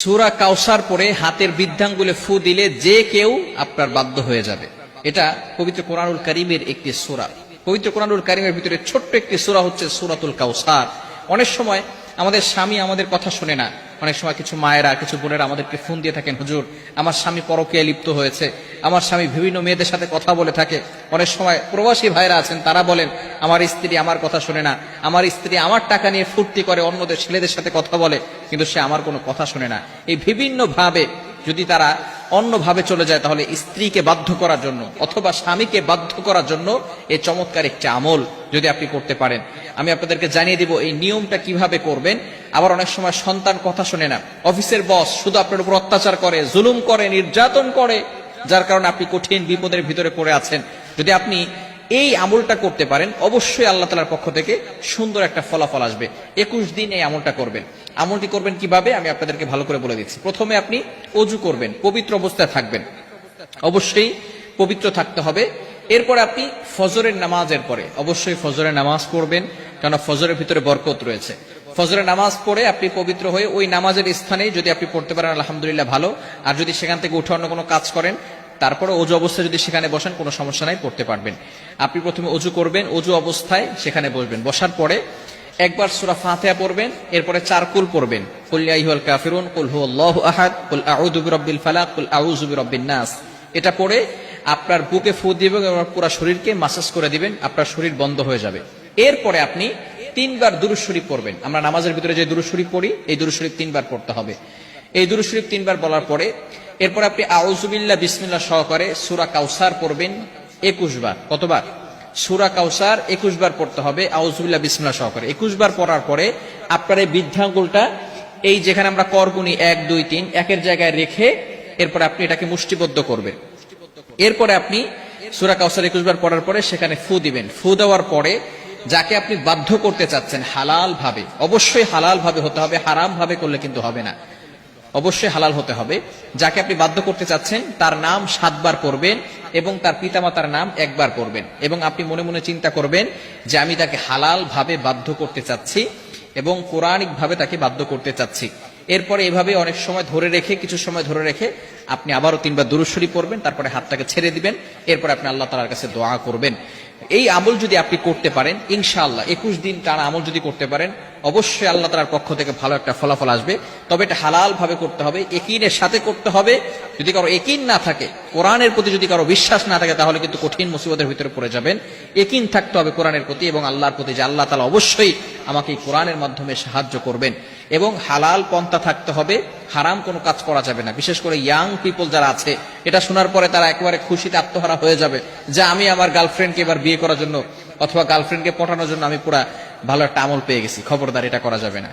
সূরা কাউসার পড়ে হাতের বৃদ্ধাঙ্গুলে ফু দিলে যে কেউ আপনার বাধ্য হয়ে যাবে। এটা পবিত্র কোরআনুল কারীমের একটি সূরা। পবিত্র কোরআনুল কারীমের ভিতরে ছোট্ট একটি সূরা হচ্ছে সূরাতুল কাউসার। অনেক সময় আমাদের স্বামী আমাদের কথা শুনে না। অনেক সময় কিছু মায়েরা, কিছু বোনেরা আমাদেরকে ফোন দিয়ে থাকেন, হুজুর আমার স্বামী পরকীয়ায় লিপ্ত হয়েছে, আমার স্বামী বিভিন্ন মেয়েদের সাথে কথা বলে থাকে। অনেক সময় প্রবাসী ভাইরা আছেন, তারা বলেন আমার স্ত্রী আমার কথা শুনে না, আমার স্ত্রী আমার টাকা নিয়ে ফুর্তি করে অন্যদের ছেলেদের সাথে কথা বলে, কিন্তু সে আমার কোনো কথা শুনে না। এই বিভিন্ন ভাবে যদি তারা অন্যভাবে চলে যায়, তাহলে স্ত্রীকে বাধ্য করার জন্য অথবা স্বামীকে বাধ্য করার জন্য এই চমৎকার একটি আমল যদি আপনি করতে পারেন, আমি আপনাদেরকে জানিয়ে দিব এই নিয়মটা কিভাবে করবেন। আবার অনেক সময় সন্তান কথা শোনে না, অফিসের বস শুধু আপনার উপর অত্যাচার করে, জুলুম করে, নির্যাতন করে, যার কারণে আপনি কঠিন বিপদের ভিতরে পড়ে আছেন। যদি আপনি এই আমলটা করতে পারেন, অবশ্যই আল্লাহ তাআলার পক্ষ থেকে সুন্দর একটা ফলাফল আসবে। 21 দিন এই আমলটা করবেন। আমলটি করবেন কিভাবে আমি আপনাদেরকে ভালো করে বলে দিচ্ছি। প্রথমে আপনি ওযু করবেন, পবিত্র অবস্থায় থাকবেন, অবশ্যই পবিত্র থাকতে হবে। এরপর আপনি ফজরের নামাজের পরে অবশ্যই ফজরের নামাজ পড়বেন, কারণ ফজরের ভিতরে বরকত রয়েছে। ফজরের নামাজ পড়ে আপনি পবিত্র হয়ে ওই নামাজের স্থানে যদি আপনি পড়তে পারেন আলহামদুলিল্লাহ ভালো। আর যদি সেখান থেকে উঠে অন্য কোনো কাজ করেন, তারপরে ওযু অবস্থায় যদি সেখানে বসেন, কোনো সমস্যা নাই, পড়তে পারবেন। আপনি প্রথমে ওযু করবেন, ওযু অবস্থায় সেখানে বসবেন। বসার পরে একবার সূরা ফাতিহা পড়বেন, এরপরে 4 কুল পড়বেন, কুল ইয়া আইয়ুহাল কাফিরুন, কুল হুয়াল্লাহু আহাদ, কুল আউযু বিরাব্বিল ফালাক, কুল আউযু বিরাব্বিন নাস। এটা পড়ে আপনার বুকে ফু দিবেন এবং পুরো শরীরকে মাসাজ করে দিবেন, আপনার শরীর বন্ধ হয়ে যাবে। এরপরে আপনি 3 বার দুরূদ শরীফ পড়বেন। আমরা নামাজের ভিতরে যে দুরূদ শরীফ পড়ি, এই দুরূদ শরীফ 3 বার পড়তে হবে। এই দুরূদ শরীফ 3 বার বলার পরে এরপর আপনি আউযু বিল্লাহ বিসমিল্লাহ সহকারে সূরা কাউসার পড়বেন 21 বার। কতবার? সূরা কাউসার 21 বার পড়তে হবে আউযু বিল্লাহ বিসমিল্লাহ সহকারে। 21 বার পড়ার পরে আপনার এই বৃদ্ধাঙ্গুলটা এই যেখানে আমরা করগুনি 1 2 3 একের জায়গায় রেখে এরপর আপনি এটাকে মুষ্টিবদ্ধ করবেন। এরপরে আপনি সূরা কাউসার 21 বার পড়ার পরে সেখানে ফু দিবেন। ফু দেওয়ার পরে যাকে আপনি বাধ্য করতে চাচ্ছেন হালাল ভাবে, অবশ্যই হালাল ভাবে হতে হবে, হারাম ভাবে করলে কিন্তু হবে না, অবশ্যই হালাল হতে হবে। যাকে আপনি বাধ্য করতে চাচ্ছেন তার নাম 7 বার পড়বেন এবং তার পিতামাতার নাম 1 বার পড়বেন, এবং আপনি মনে মনে চিন্তা করবেন যে আমি তাকে হালাল ভাবে বাধ্য করতে চাচ্ছি এবং কোরআনিক ভাবে তাকে বাধ্য করতে চাচ্ছি। এরপরে এভাবে অনেক সময় ধরে রেখে, কিছু সময় ধরে রেখে আপনি আবারও 3 বার দুরূদ শরীফ পড়বেন, তারপরে হাতটাকে ছেড়ে দিবেন। এরপরে আপনি আল্লাহ তাআলার কাছে দোয়া করবেন। এই আমল যদি আপনি করতে পারেন ইনশাআল্লাহ 21 দিন টানা আমল যদি করতে পারেন, অবশ্যই আল্লাহ তাআলার পক্ষ থেকে ভালো একটা ফলাফল আসবে। তবে এটা হালাল ভাবে করতে হবে, ইয়াকিনের সাথে করতে হবে। যদি কারো ইয়াকিন না থাকে, কোরআনের প্রতি যদি কারো বিশ্বাস না থাকে, তাহলে কিন্তু কঠিন মুসিবতের ভিতরে পড়ে যাবেন। ইয়াকিন থাকতে হবে কোরআনের প্রতি এবং আল্লাহর প্রতি, যে আল্লাহ তাআলা অবশ্যই আমাকে এই কোরআনের মাধ্যমে সাহায্য করবেন। এবং হালাল পন্থা থাকতে হবে, হারাম কোনো কাজ করা যাবে না। বিশেষ করে ইয়াং পিপল যারা আছে, এটা শোনার পরে তারা একেবারে খুশিতে আত্মহারা হয়ে যাবে যে আমি আমার গার্লফ্রেন্ডকে এবার বিয়ে করার জন্য অথবা গার্লফ্রেন্ডকে পটানোর জন্য আমি পুরা ভালো একটা আমল পেয়ে গেছি। খবরদার, এটা করা যাবে না।